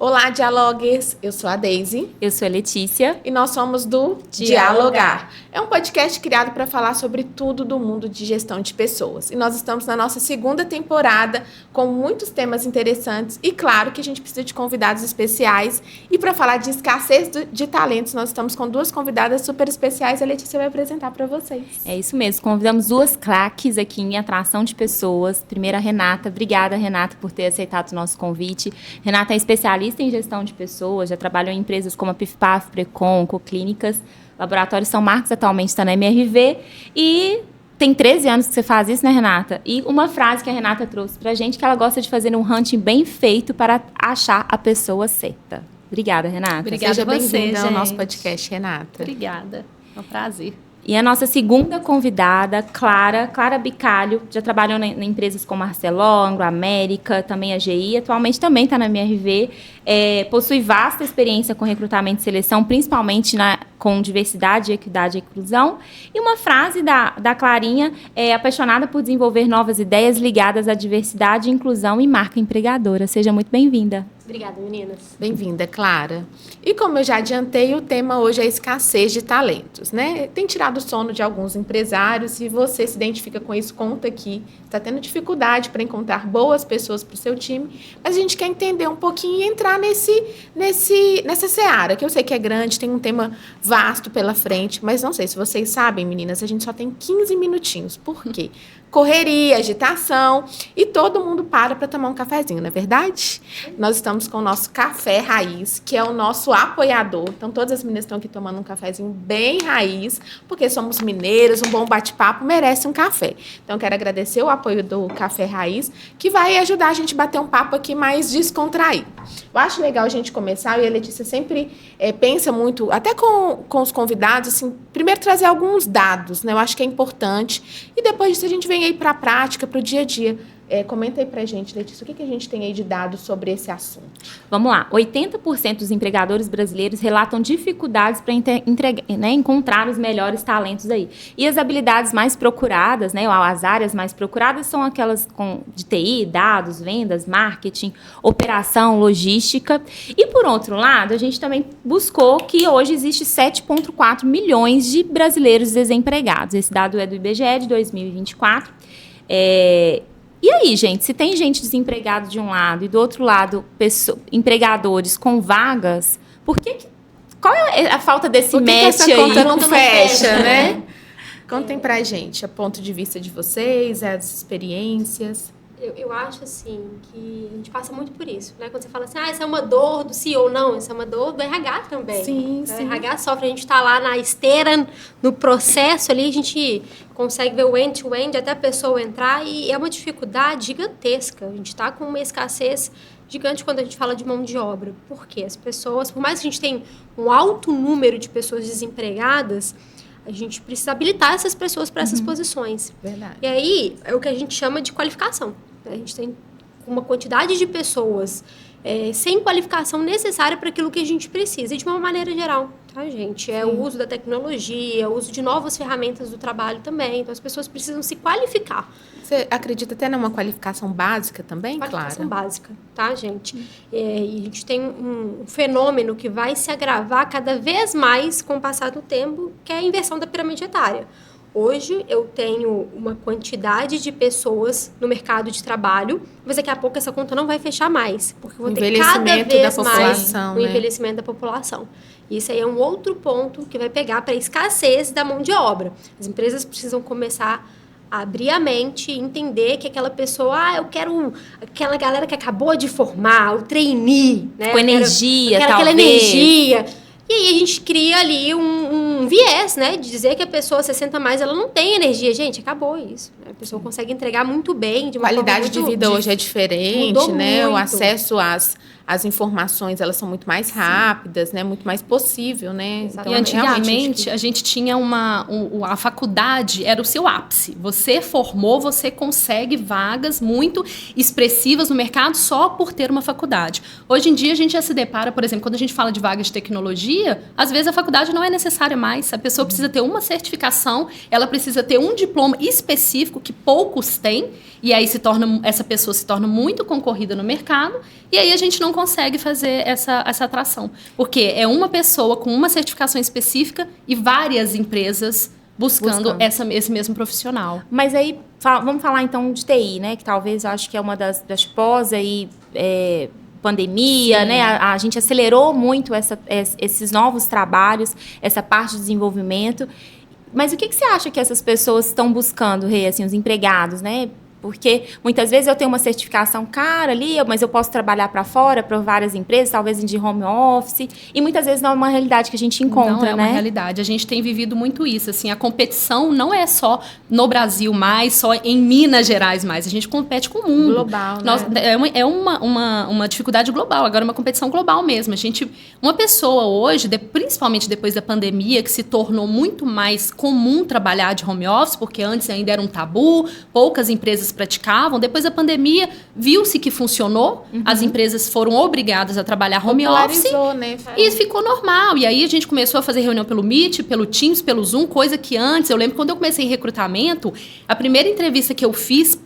Olá, Dialoguers! Eu sou a Daisy. Eu sou a Letícia. E nós somos do Dialogar. É um podcast criado para falar sobre tudo do mundo de gestão de pessoas. E nós estamos na nossa segunda temporada com muitos temas interessantes. E claro que a gente precisa de convidados especiais. E para falar de escassez de talentos, nós estamos com duas convidadas super especiais. A Letícia vai apresentar para vocês. É isso mesmo. Convidamos duas craques aqui em atração de pessoas. Primeiro a Renata. Obrigada, Renata, por ter aceitado o nosso convite. Renata é especialista em gestão de pessoas, já trabalhou em empresas como a PIFPAF, Precon, Coclínicas, Laboratório São Marcos, atualmente está na MRV, e tem 13 anos que você faz isso, né, Renata? E uma frase que a Renata trouxe pra gente, que ela gosta de fazer um hunting bem feito para achar a pessoa certa. Obrigada, Renata. Obrigada. Seja bem-vinda ao nosso podcast, Renata. Obrigada, é um prazer. E a nossa segunda convidada, Clara Bicalho, já trabalhou em empresas como Arcelor, Anglo América, também a GI, atualmente também está na MRV, possui vasta experiência com recrutamento e seleção, principalmente com diversidade, equidade e inclusão. E uma frase da Clarinha, apaixonada por desenvolver novas ideias ligadas à diversidade, inclusão e marca empregadora. Seja muito bem-vinda. Obrigada, meninas. Bem-vinda, Clara. E como eu já adiantei, o tema hoje é a escassez de talentos, né? Tem tirado o sono de alguns empresários. Se você se identifica com isso, conta aqui. Está tendo dificuldade para encontrar boas pessoas para o seu time, mas a gente quer entender um pouquinho e entrar nessa seara, que eu sei que é grande, tem um tema vasto pela frente, mas não sei se vocês sabem, meninas, a gente só tem 15 minutinhos. Por quê? Correria, agitação, e todo mundo para tomar um cafezinho, não é verdade? Nós estamos com o nosso Café Raiz, que é o nosso apoiador. Então, todas as meninas estão aqui tomando um cafezinho bem raiz, porque somos mineiras, um bom bate-papo merece um café. Então, quero agradecer o apoio do Café Raiz, que vai ajudar a gente a bater um papo aqui mais descontraído. Eu acho legal a gente começar, e a Letícia sempre pensa muito, até com os convidados, assim, primeiro trazer alguns dados, né? Eu acho que é importante, e depois disso a gente vem aí para a prática, para o dia a dia. Comenta aí pra gente, Letícia, o que a gente tem aí de dados sobre esse assunto? Vamos lá, 80% dos empregadores brasileiros relatam dificuldades para encontrar os melhores talentos aí. E as habilidades mais procuradas, né, as áreas mais procuradas são aquelas de TI, dados, vendas, marketing, operação, logística. E, por outro lado, a gente também buscou que hoje existe 7,4 milhões de brasileiros desempregados. Esse dado é do IBGE de 2024. E aí, gente, se tem gente desempregada de um lado e do outro lado empregadores com vagas, qual é a falta desse match aí? Essa conta não fecha, né? Contem pra gente, a ponto de vista de vocês, as experiências. Eu acho, assim, que a gente passa muito por isso, né? Quando você fala assim, essa é uma dor do CEO. Não, essa é uma dor do RH também. Sim, sim. O RH sofre, a gente tá lá na esteira, no processo ali, a gente consegue ver o end-to-end até a pessoa entrar e é uma dificuldade gigantesca. A gente tá com uma escassez gigante quando a gente fala de mão de obra. Por quê? As pessoas, por mais que a gente tenha um alto número de pessoas desempregadas, a gente precisa habilitar essas pessoas para essas posições. Verdade. E aí, é o que a gente chama de qualificação. A gente tem uma quantidade de pessoas sem qualificação necessária para aquilo que a gente precisa, e de uma maneira geral, tá, gente? O uso da tecnologia, o uso de novas ferramentas do trabalho também. Então, as pessoas precisam se qualificar. Você acredita até numa qualificação básica também, Clara? Qualificação básica, tá, gente? E a gente tem um fenômeno que vai se agravar cada vez mais com o passar do tempo, que é a inversão da pirâmide etária. Hoje, eu tenho uma quantidade de pessoas no mercado de trabalho, mas daqui a pouco essa conta não vai fechar mais, porque eu vou ter cada vez mais o envelhecimento da população. E isso aí é um outro ponto que vai pegar para a escassez da mão de obra. As empresas precisam começar a abrir a mente e entender que aquela pessoa, eu quero aquela galera que acabou de formar, o trainee, né? Com energia, talvez. Aquela energia. E aí a gente cria ali um viés, né? De dizer que a pessoa 60 mais, ela não tem energia. Gente, acabou isso. A pessoa consegue entregar muito bem. De uma qualidade de vida hoje é diferente, né? Muito. O acesso às informações, elas são muito mais rápidas, né? Muito mais possível, né? Então, e antigamente, a gente tinha a faculdade era o seu ápice. Você formou, você consegue vagas muito expressivas no mercado só por ter uma faculdade. Hoje em dia, a gente já se depara, por exemplo, quando a gente fala de vagas de tecnologia, às vezes a faculdade não é necessária mais. A pessoa precisa ter uma certificação, ela precisa ter um diploma específico que poucos têm, e aí essa pessoa se torna muito concorrida no mercado, e aí a gente não consegue fazer essa atração. Porque é uma pessoa com uma certificação específica e várias empresas buscando. Esse mesmo profissional. Mas aí, vamos falar então de TI, né? Que talvez eu acho que é uma das pós aí, pandemia, sim, né? A gente acelerou muito esses novos trabalhos, essa parte de desenvolvimento. Mas o que você acha que essas pessoas estão buscando, Rê, assim, os empregados, né? Porque muitas vezes eu tenho uma certificação cara ali, mas eu posso trabalhar para fora, para várias empresas, talvez de home office, e muitas vezes não é uma realidade que a gente encontra, né? Não é uma realidade. A gente tem vivido muito isso, assim, a competição não é só no Brasil mais, só em Minas Gerais mais, a gente compete com o mundo. Global, né? É uma dificuldade global, agora é uma competição global mesmo. Uma pessoa hoje, principalmente depois da pandemia, que se tornou muito mais comum trabalhar de home office, porque antes ainda era um tabu, poucas empresas praticavam. Depois da pandemia, viu-se que funcionou. As empresas foram obrigadas a trabalhar home office. Né? E ficou normal. E aí a gente começou a fazer reunião pelo Meet, pelo Teams, pelo Zoom, coisa que antes... Eu lembro quando eu comecei em recrutamento, a primeira entrevista que eu fiz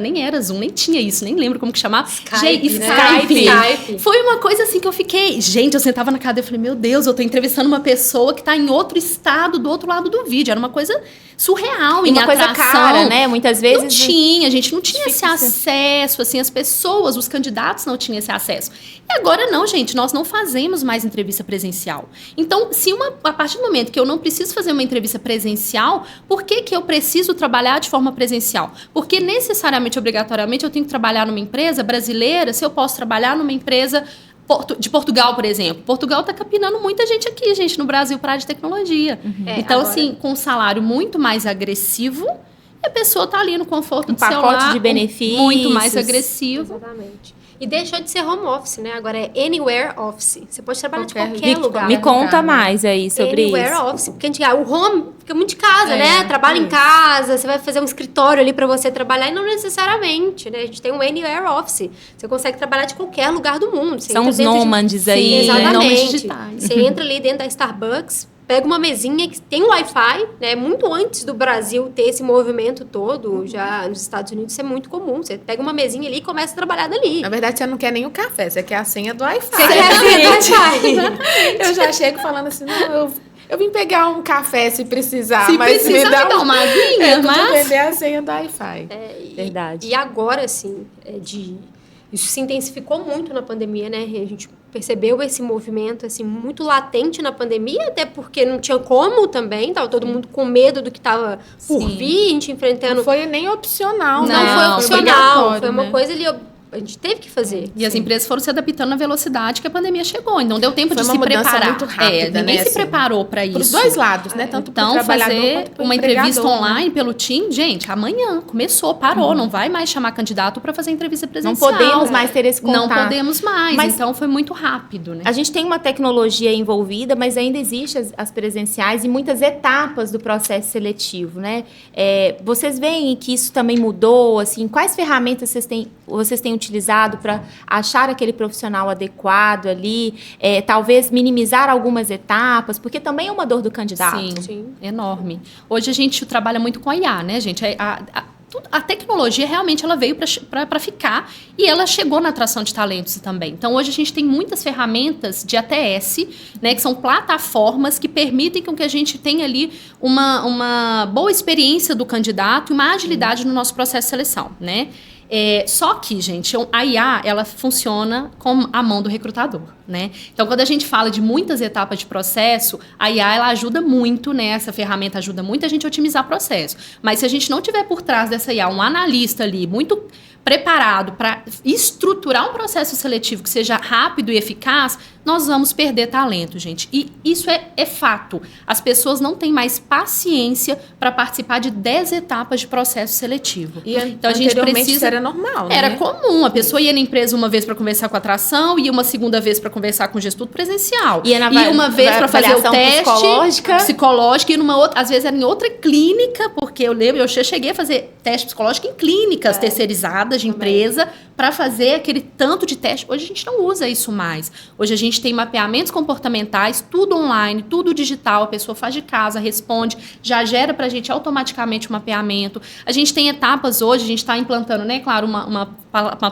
nem era Zoom, nem tinha isso, nem lembro como que chamava. Skype. Foi uma coisa assim que eu fiquei... Gente, eu sentava na cadeira e falei, meu Deus, eu tô entrevistando uma pessoa que tá em outro estado, do outro lado do vídeo. Era uma coisa surreal, uma coisa cara, né? Muitas vezes a gente não tinha esse acesso, assim, as pessoas, os candidatos não tinham esse acesso. E agora não, gente, nós não fazemos mais entrevista presencial. Então, a partir do momento que eu não preciso fazer uma entrevista presencial, por que eu preciso trabalhar de forma presencial? Porque necessariamente, obrigatoriamente, eu tenho que trabalhar numa empresa brasileira, se eu posso trabalhar numa empresa de Portugal, por exemplo. Portugal está capinando muita gente aqui, gente, no Brasil, para a área de tecnologia. Então, agora, assim, com um salário muito mais agressivo, a pessoa está ali no conforto do celular. Um pacote de benefícios. Muito mais agressivo. Exatamente. E deixou de ser home office, né? Agora é anywhere office. Você pode trabalhar de qualquer lugar. Me conta mais aí sobre anywhere isso. Office. Porque o home fica muito de casa, né? Trabalha em casa, você vai fazer um escritório ali para você trabalhar, e não necessariamente, né? A gente tem um anywhere office. Você consegue trabalhar de qualquer lugar do mundo. São os nômades aí. Sim, exatamente. Nômades digitais. Você entra ali dentro da Starbucks, pega uma mesinha que tem Wi-Fi, né? Muito antes do Brasil ter esse movimento todo, já nos Estados Unidos isso é muito comum. Você pega uma mesinha ali e começa a trabalhar dali. Na verdade, você não quer nem o café, você quer a senha do Wi-Fi. Você quer a senha do Wi-Fi. Eu já chego falando assim, não, eu vim pegar um café se precisar, se mas precisa, me dá uma aguinha, mas vender a senha do Wi-Fi. Verdade. E agora, assim, isso se intensificou muito na pandemia, né? A gente percebeu esse movimento, assim, muito latente na pandemia, até porque não tinha como também, tava todo mundo com medo do que tava por vir, a gente enfrentando... Não foi nem opcional. Não foi opcional, foi uma coisa ali... A gente teve que fazer. E as empresas foram se adaptando na velocidade que a pandemia chegou. Então, deu tempo de se preparar. Muito rápida, ninguém né, se preparou para isso. Dos dois lados, né? Tanto então, pro trabalhador fazer quanto pro uma entrevista online né? pelo Teams, gente, amanhã começou, parou. Não vai mais chamar candidato para fazer entrevista presencial. Não podemos mais ter esse contato. Não podemos mais. Mas então, foi muito rápido, né? A gente tem uma tecnologia envolvida, mas ainda existem as presenciais e muitas etapas do processo seletivo, né? Vocês veem que isso também mudou, assim, quais ferramentas vocês têm utilizado para achar aquele profissional adequado ali, talvez minimizar algumas etapas, porque também é uma dor do candidato. Sim. Enorme. Hoje a gente trabalha muito com a IA, né, gente? A tecnologia realmente ela veio para ficar e ela chegou na atração de talentos também. Então, hoje a gente tem muitas ferramentas de ATS, né, que são plataformas que permitem com que a gente tenha ali uma boa experiência do candidato e uma agilidade no nosso processo de seleção, né? Só que, gente, a IA, ela funciona com a mão do recrutador, né? Então, quando a gente fala de muitas etapas de processo, a IA, ela ajuda muito, né? Essa ferramenta ajuda muito a gente a otimizar o processo. Mas se a gente não tiver por trás dessa IA um analista ali muito preparado para estruturar um processo seletivo que seja rápido e eficaz, nós vamos perder talento, gente. E isso é fato. As pessoas não têm mais paciência para participar de 10 etapas de processo seletivo. E então, a gente precisa... isso era normal, né? Era comum. A pessoa ia na empresa uma vez para conversar com a atração, ia uma segunda vez para conversar com o gestor presencial. Ia uma vez para fazer o teste psicológico, e numa outra, às vezes era em outra clínica, porque eu lembro, eu cheguei a fazer teste psicológico em clínicas terceirizadas de empresa para fazer aquele tanto de teste. Hoje a gente não usa isso mais. Hoje a gente gente tem mapeamentos comportamentais, tudo online, tudo digital, a pessoa faz de casa, responde, já gera para a gente automaticamente o mapeamento. A gente tem etapas hoje, a gente está implantando, né, claro, uma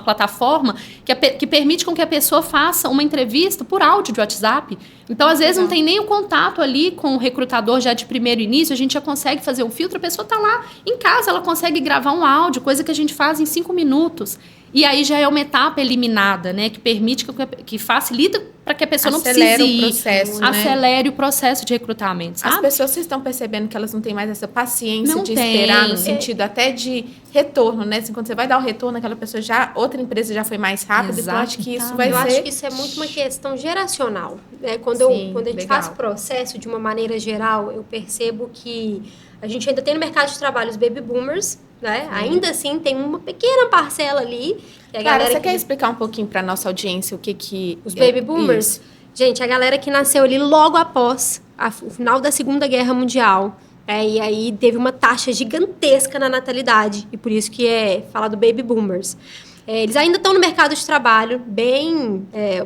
plataforma que permite com que a pessoa faça uma entrevista por áudio de WhatsApp. Então, às vezes, não tem nem o contato ali com o recrutador já de primeiro início, a gente já consegue fazer um filtro, a pessoa está lá em casa, ela consegue gravar um áudio, coisa que a gente faz em 5 minutos. E aí já é uma etapa eliminada, né? Que permite, que facilita para que a pessoa Acelera não precise ir. o processo, né? Acelere o processo de recrutamento, sabe? As pessoas, vocês estão percebendo que elas não têm mais essa paciência Não de tem. esperar, no sentido até de retorno, né? Assim, quando você vai dar o retorno, aquela pessoa outra empresa já foi mais rápida, então eu acho que isso vai Eu ser... acho que isso é muito uma questão geracional, né? Quando Sim, a gente legal. faz processo de uma maneira geral, eu percebo que a gente ainda tem no mercado de trabalho os baby boomers, né? Ainda assim, tem uma pequena parcela ali. Que é a Clara, galera você quer explicar um pouquinho para nossa audiência o que Os baby boomers? Isso. Gente, a galera que nasceu ali logo após o final da Segunda Guerra Mundial. E aí teve uma taxa gigantesca na natalidade. E por isso que é falado baby boomers. Eles ainda estão no mercado de trabalho,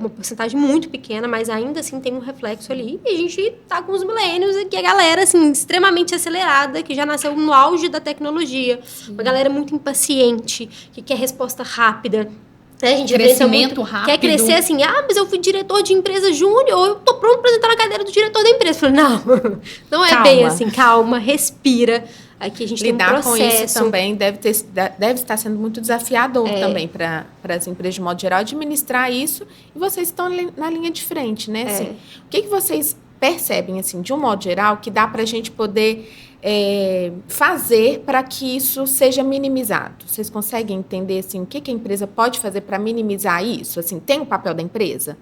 uma porcentagem muito pequena, mas ainda assim tem um reflexo ali. E a gente está com os millennials, que é a galera assim, extremamente acelerada, que já nasceu no auge da tecnologia. Sim. Uma galera muito impaciente, que quer resposta rápida. A gente crescimento rápido. Quer crescer assim, mas eu fui diretor de empresa júnior, eu tô pronto para entrar na cadeira do diretor da empresa. Eu falei, não é bem assim, calma, respira. Aqui a gente lidar tem um processo. com isso também deve estar sendo muito desafiador também para as empresas de modo geral, administrar isso, e vocês estão na linha de frente, né? Assim, o que vocês percebem, assim, de um modo geral, que dá para a gente poder fazer para que isso seja minimizado? Vocês conseguem entender, assim, o que a empresa pode fazer para minimizar isso? Assim, tem o papel da empresa?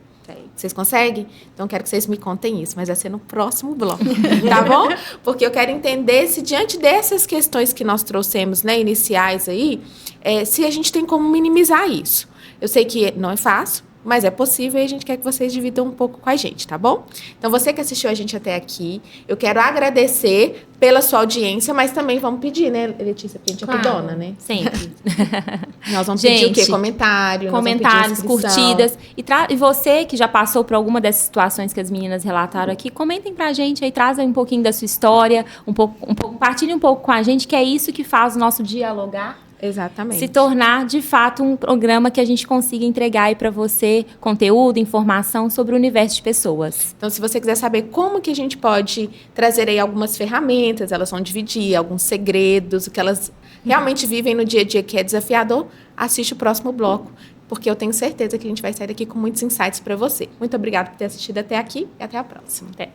Vocês conseguem? Então, quero que vocês me contem isso, mas vai ser no próximo bloco, tá bom? Porque eu quero entender se, diante dessas questões que nós trouxemos, né, iniciais aí, se a gente tem como minimizar isso. Eu sei que não é fácil, mas é possível e a gente quer que vocês dividam um pouco com a gente, tá bom? Então, você que assistiu a gente até aqui, eu quero agradecer pela sua audiência, mas também vamos pedir, né, Letícia, porque a gente é dona, né? Sempre. Nós vamos pedir o quê? Comentários, curtidas. E você que já passou por alguma dessas situações que as meninas relataram aqui, comentem pra gente aí, trazem um pouquinho da sua história, compartilhem um pouco com a gente, que é isso que faz o nosso dialogar. Exatamente. Se tornar, de fato, um programa que a gente consiga entregar aí para você conteúdo, informação sobre o universo de pessoas. Então, se você quiser saber como que a gente pode trazer aí algumas ferramentas, elas vão dividir alguns segredos, o que elas realmente vivem no dia a dia que é desafiador, assiste o próximo bloco, porque eu tenho certeza que a gente vai sair daqui com muitos insights para você. Muito obrigada por ter assistido até aqui e até a próxima. Até.